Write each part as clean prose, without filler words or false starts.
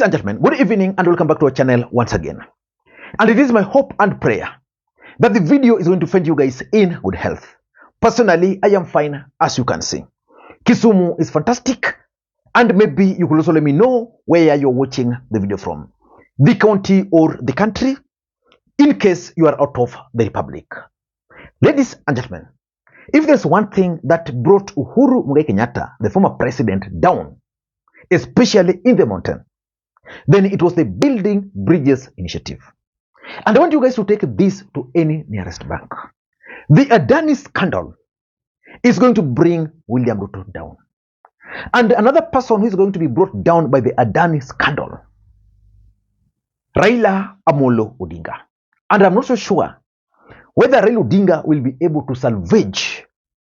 Ladies and gentlemen, good evening and welcome back to our channel once again. And it is my hope and prayer that the video is going to find you guys in good health. Personally, I am fine, as you can see. Kisumu is fantastic, and maybe you could also let me know where you're watching the video from. The county or the country, in case you are out of the republic. Ladies and gentlemen, if there's one thing that brought Uhuru Kenyatta, the former president, down, especially in the mountain, then it was the Building Bridges initiative. And I want you guys to take this to any nearest bank. The Adani scandal is going to bring William Ruto down. And another person who is going to be brought down by the Adani scandal, Raila Odinga. And I'm not so sure whether Raila Odinga will be able to salvage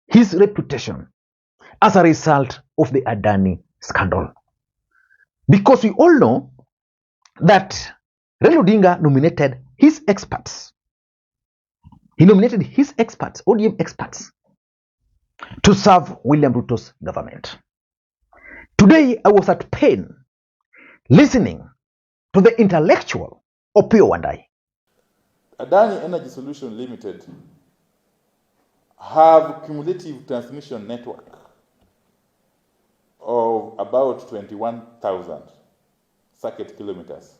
his reputation as a result of the Adani scandal. Because we all know that Raila Odinga nominated his experts. He nominated his experts, ODM experts, to serve William Ruto's government. Today, I was at pain listening to the intellectual Opiyo Wandayi. Adani Energy Solution Limited have cumulative transmission network of about 21,000 circuit kilometers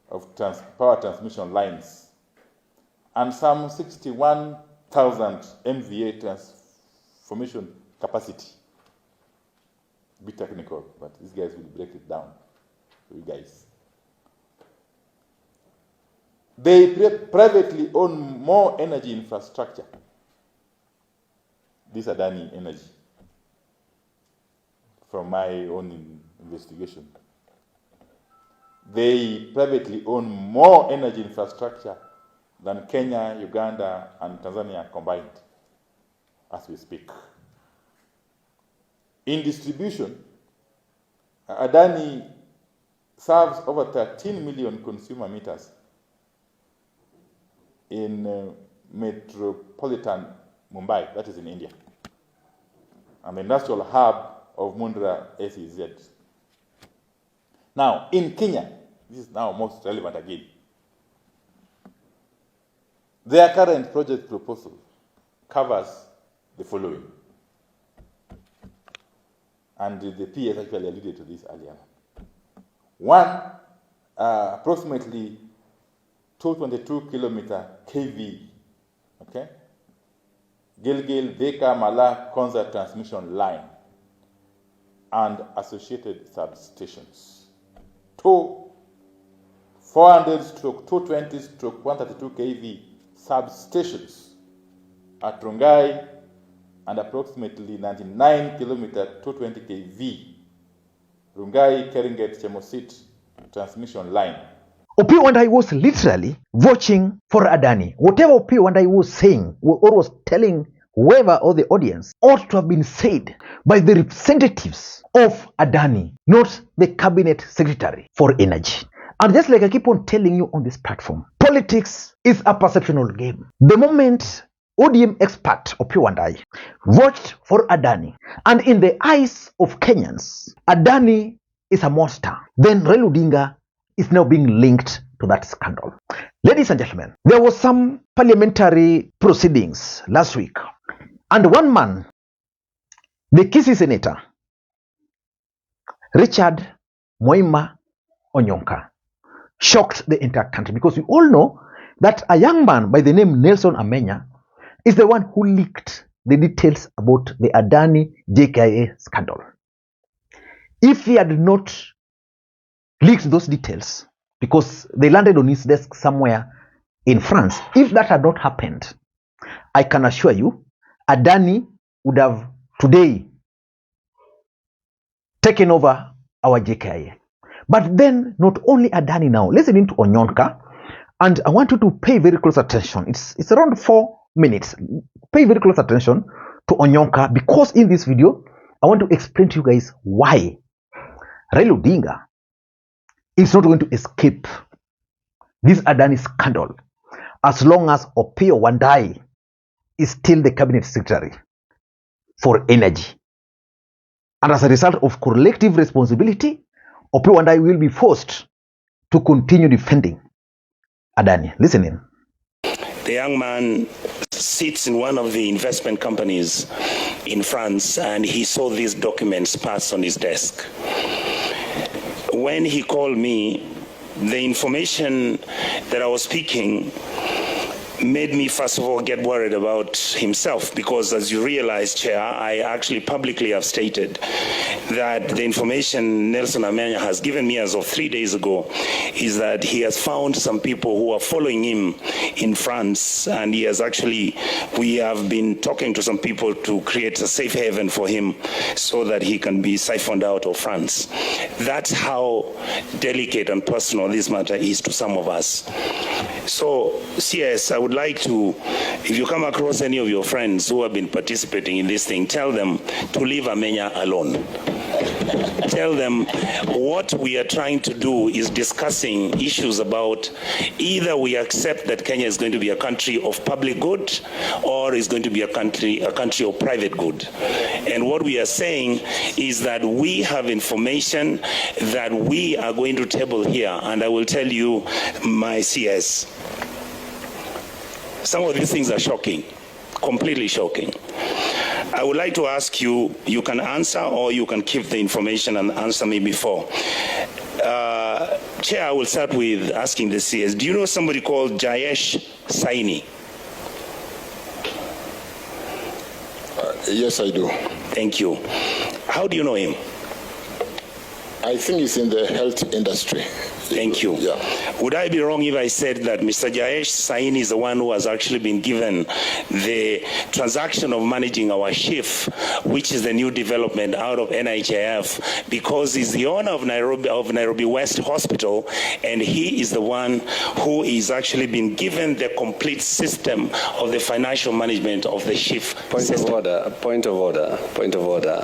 of power transmission lines and some 61,000 MVA transformation capacity. Be technical, but these guys will break it down for you guys. They privately own more energy infrastructure. This Adani Energy, from my own investigation. They privately own more energy infrastructure than Kenya, Uganda, and Tanzania combined, as we speak. In distribution, Adani serves over 13 million consumer meters in metropolitan Mumbai, that is in India, and the industrial hub of Mundra SEZ. Now, in Kenya, this is now most relevant again. Their current project proposal covers the following. And the PS actually alluded to this earlier. One, approximately 222 kilometer KV, okay? Gilgil, Dhaka, Mala, Konza transmission line and associated substations. 400/220/132 kV substations at Rongai and approximately 99 kilometer 220 kV Rongai Keringet Chemosit transmission line. Opiyo Wandayi was literally watching for Adani. Whatever Opiyo Wandayi was saying or was telling whoever or the audience ought to have been said by the representatives of Adani, not the cabinet secretary for energy. And just like I keep on telling you on this platform, politics is a perceptional game. The moment ODM expert Opiyo Wandayi watched for Adani, and in the eyes of Kenyans, Adani is a monster, then Raila Odinga is now being linked to that scandal. Ladies and gentlemen, there was some parliamentary proceedings last week, and one man, the Kisii senator, Richard Moima Onyonka, shocked the entire country because we all know that a young man by the name Nelson Amenya is the one who leaked the details about the Adani JKIA scandal. If he had not leaked those details because they landed on his desk somewhere in France, if that had not happened, I can assure you, Adani would have today taken over our JKIA. But then, not only Adani now, listening to Onyonka, and I want you to pay very close attention. It's around 4 minutes. Pay very close attention to Onyonka, because in this video, I want to explain to you guys why Raila Odinga is not going to escape this Adani scandal as long as Opiyo Wandayi is still the cabinet secretary for energy. And as a result of collective responsibility, Opiyo and I will be forced to continue defending Adani. Listen in. The young man sits in one of the investment companies in France, and he saw these documents pass on his desk. When he called me, the information that I was speaking made me, first of all, get worried about himself, because as you realize, Chair, I actually publicly have stated that the information Nelson Amenya has given me as of 3 days ago is that he has found some people who are following him in France, and he has actually, we have been talking to some people to create a safe haven for him so that he can be siphoned out of France. That's how delicate and personal this matter is to some of us. So, CS, I would like to, if you come across any of your friends who have been participating in this thing, tell them to leave Amenya alone. Tell them what we are trying to do is discussing issues about either we accept that Kenya is going to be a country of public good or is going to be a country of private good. And what we are saying is that we have information that we are going to table here, and I will tell you, my CS, some of these things are shocking, completely shocking. I would like to ask you, you can answer or you can keep the information and answer me before. Chair, I will start with asking the CS. Do you know somebody called Jayesh Saini? Yes, I do. Thank you. How do you know him? I think he's in the health industry. Thank you. Yeah. Would I be wrong if I said that Mr. Jayesh Saini is the one who has actually been given the transaction of managing our SHIF, which is the new development out of NHIF, because he's the owner of Nairobi West Hospital, and he is the one who is actually been given the complete system of the financial management of the SHIF system. Point of order.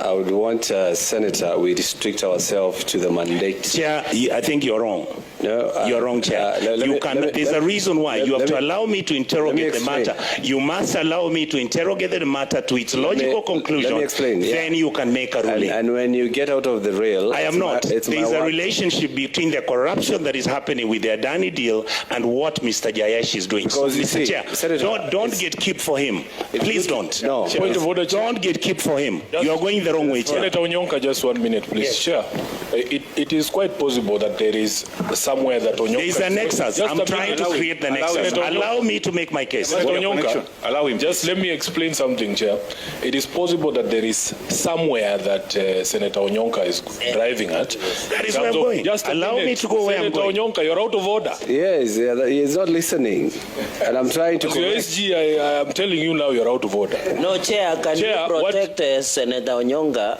I would want, Senator, we restrict ourselves to the mandate. Chair, I think you're wrong. No, you're wrong, Chair. There's a reason why. You have to allow me to interrogate the matter. You must allow me to interrogate the matter to its logical conclusion. Let me explain. Then you can make a ruling. And when you get out of the rail, I am not. There is a relationship between the corruption that is happening with the Adani deal and what Mr. Jayesh is doing. Because so, Mr. Chair, Senator, don't get keep for him. Please don't. No. Point of order, Chair. Don't get keep for him. You are going the wrong way, Chair. Senator Onyonka, just 1 minute, please. Yes. Chair, it is quite possible that there is somewhere that Onyonka... There is a nexus. I'm trying to create the nexus. Allow me to make my case. Senator Onyonka, allow him. Just let me explain something, Chair. It is possible that there is somewhere that Senator Onyonka is driving at. That is where I'm going. Just allow me to go where I'm going. Senator Onyonka, you're out of order. Yes, he is not listening. And I'm trying to... As your SG, I am telling you now you're out of order. No, Chair, can you protect Senator Onyonka?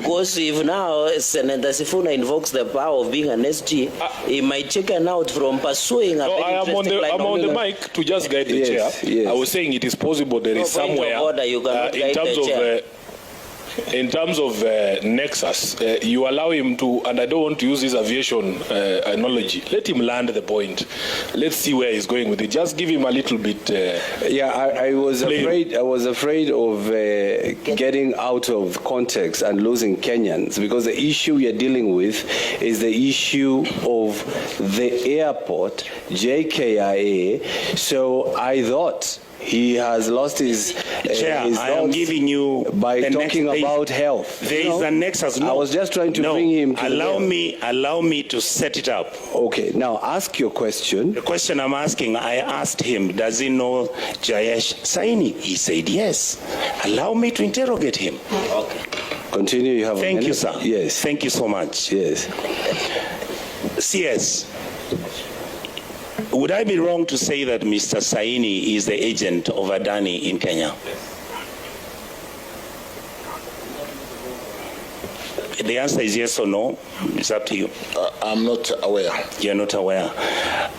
Because if now Senator Sifuna invokes the power of being an SG, he might chicken out from pursuing a I am on the mic to just guide the Chair. Yes. I was saying it is possible there is somewhere in terms of nexus, you allow him to, and I don't want to use this aviation analogy, let him land the point. Let's see where he's going with it. Just give him a little bit. I was afraid of getting out of context and losing Kenyans, because the issue we are dealing with is the issue of the airport, JKIA. So I thought he has lost his Chair, I am giving you by talking about health. There is a nexus. No, I was just trying to bring him to allow me to set it up. Okay, now ask your question. The question I'm asking, I asked him, does he know Jayesh Saini? He said yes. Allow me to interrogate him. Okay. Continue, you have a minute. Thank you, sir. Yes. Thank you so much. Yes. CS. Would I be wrong to say that Mr. Saini is the agent of Adani in Kenya? The answer is yes or no. It's up to you. I'm not aware. You're not aware.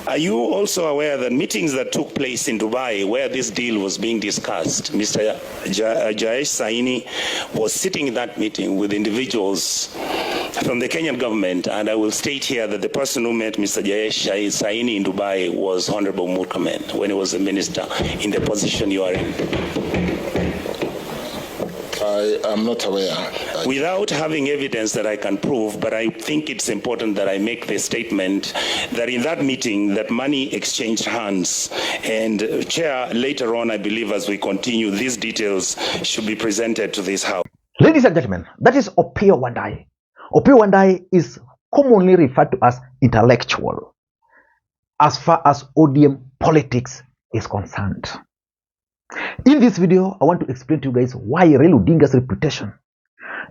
Are you also aware that meetings that took place in Dubai where this deal was being discussed, Mr. Jayesh Saini was sitting in that meeting with individuals from the Kenyan government, and I will state here that the person who met Mr. Jayesh Saini in Dubai was Honorable Murkomen when he was a minister in the position you are in. I am not aware. Without having evidence that I can prove, but I think it's important that I make the statement that in that meeting, that money exchanged hands. And Chair, later on, I believe as we continue, these details should be presented to this House. Ladies and gentlemen, that is Opiyo Wandayi. Opiyo Wandayi is commonly referred to as intellectual as far as ODM politics is concerned. In this video, I want to explain to you guys why Raila Odinga's reputation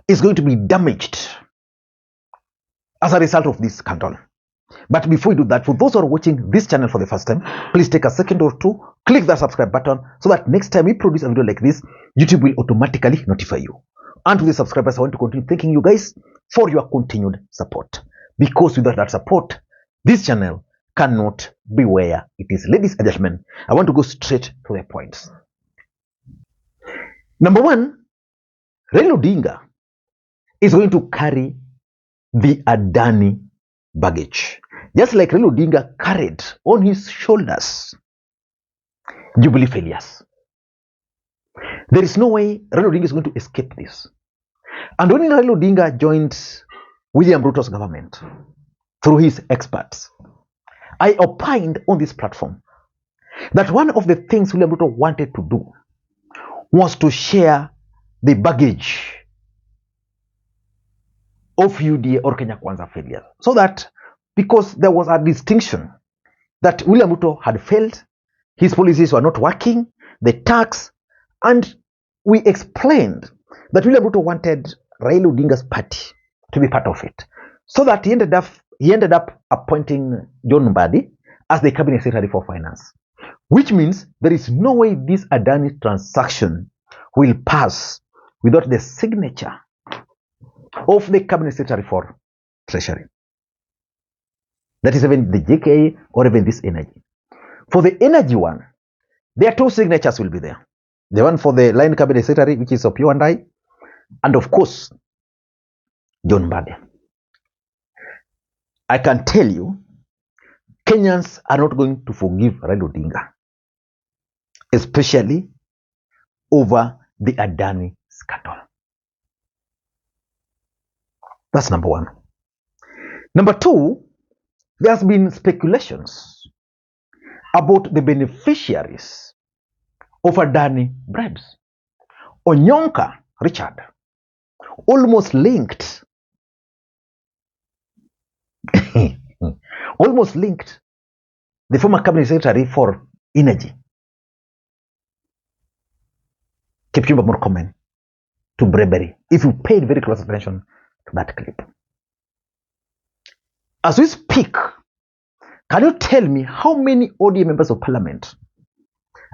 is going to be damaged as a result of this scandal. But before we do that, for those who are watching this channel for the first time, please take a second or two, click that subscribe button so that next time we produce a video like this, YouTube will automatically notify you. And to the subscribers, I want to continue thanking you guys for your continued support. Because without that support, this channel cannot be where it is. Ladies and gentlemen, I want to go straight to the points. Number one, Raila Odinga is going to carry the Adani baggage. Just like Raila Odinga carried on his shoulders Jubilee failures. There is no way Raila Odinga is going to escape this. And when Raila Odinga joined William Ruto's government through his experts, I opined on this platform that one of the things William Ruto wanted to do was to share the baggage of UDA or Kenya Kwanza failure. So that because there was a distinction that William Ruto had failed, his policies were not working, the tax, and we explained that William Ruto wanted Raila Odinga's party to be part of it. So that he ended up appointing John Mbadi as the cabinet secretary for finance. Which means there is no way this Adani transaction will pass without the signature of the cabinet secretary for treasury. That is even the JKA or even this energy. For the energy one, their two signatures will be there. The one for the line cabinet secretary, which is Opiyo Wandayi, and of course, John Mbadi. I can tell you, Kenyans are not going to forgive Raila Odinga, especially over the Adani scandal. That's number one. Number two, there has been speculations about the beneficiaries of Adani bribes. Onyonka Richard almost linked the former cabinet secretary for energy, Kipchumba Murkomen, to bribery, if you paid very close attention to that clip. As we speak, can you tell me how many ODM members of parliament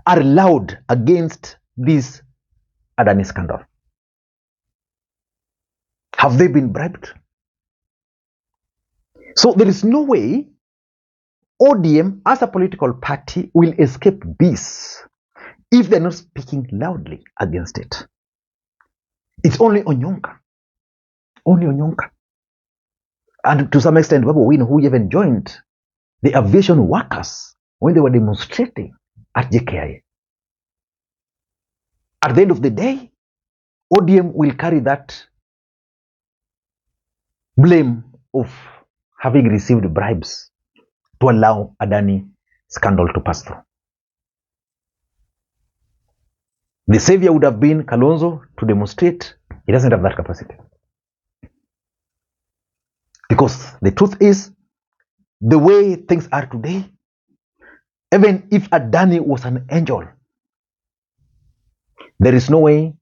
are loud against this Adani scandal? Have they been bribed? So there is no way ODM as a political party will escape this if they're not speaking loudly against it. It's only Onyonka. Only Onyonka. And to some extent, Babu Wino, who even joined the aviation workers when they were demonstrating at JKIA. At the end of the day, ODM will carry that blame of having received bribes to allow Adani scandal to pass through. The savior would have been Kalonzo to demonstrate. He doesn't have that capacity. Because the truth is, the way things are today, even if Adani was an angel, there is no way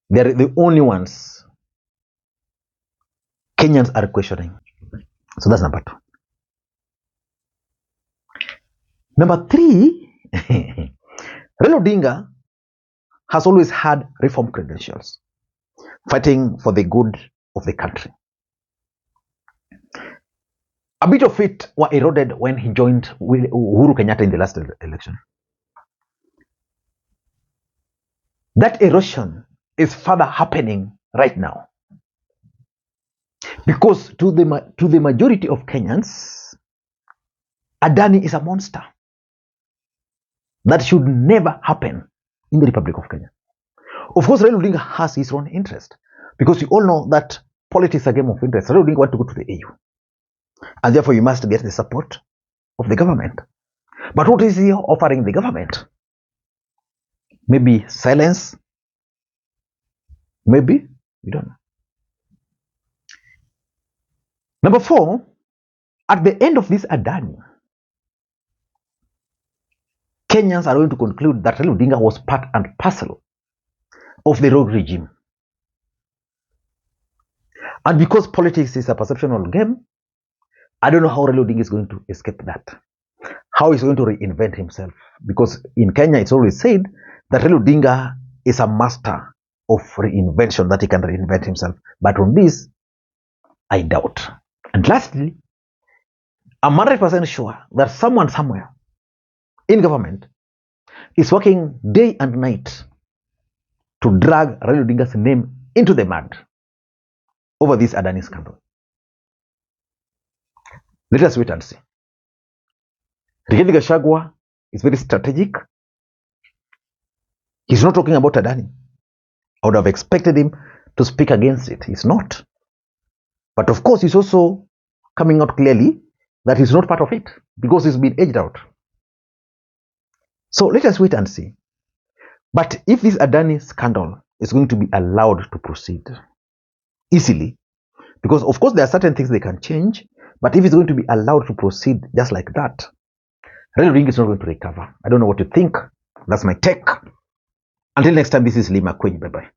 they're the only ones Kenyans are questioning. So that's number two. Number three, Raila Odinga has always had reform credentials, fighting for the good of the country. A bit of it were eroded when he joined Uhuru Kenyatta in the last election. That erosion is further happening right now. Because to the majority of Kenyans, Adani is a monster. That should never happen in the Republic of Kenya. Of course, Raila Odinga has his own interest, because you all know that politics is a game of interest. Raila Odinga wants to go to the AU, and therefore you must get the support of the government. But what is he offering the government? Maybe silence? Maybe? We don't know. Number 4, at the end of this Adani, Kenyans are going to conclude that Raila Odinga was part and parcel of the rogue regime. And because politics is a perceptual game, I don't know how Raila Odinga is going to escape that. How he's going to reinvent himself. Because in Kenya, it's always said that Raila Odinga is a master of reinvention, that he can reinvent himself. But on this, I doubt. And lastly, I'm 100% sure that someone somewhere in government is working day and night to drag Raila Odinga's name into the mud over this Adani scandal. Let us wait and see. Rigathi Gachagua is very strategic. He's not talking about Adani. I would have expected him to speak against it. He's not. But of course, he's also coming out clearly that he's not part of it, because he's been edged out. So let us wait and see. But if this Adani scandal is going to be allowed to proceed easily, because of course there are certain things they can change, but if it's going to be allowed to proceed just like that, Raila Odinga is not going to recover. I don't know what you think. That's my take. Until next time, this is Makwiny. Bye-bye.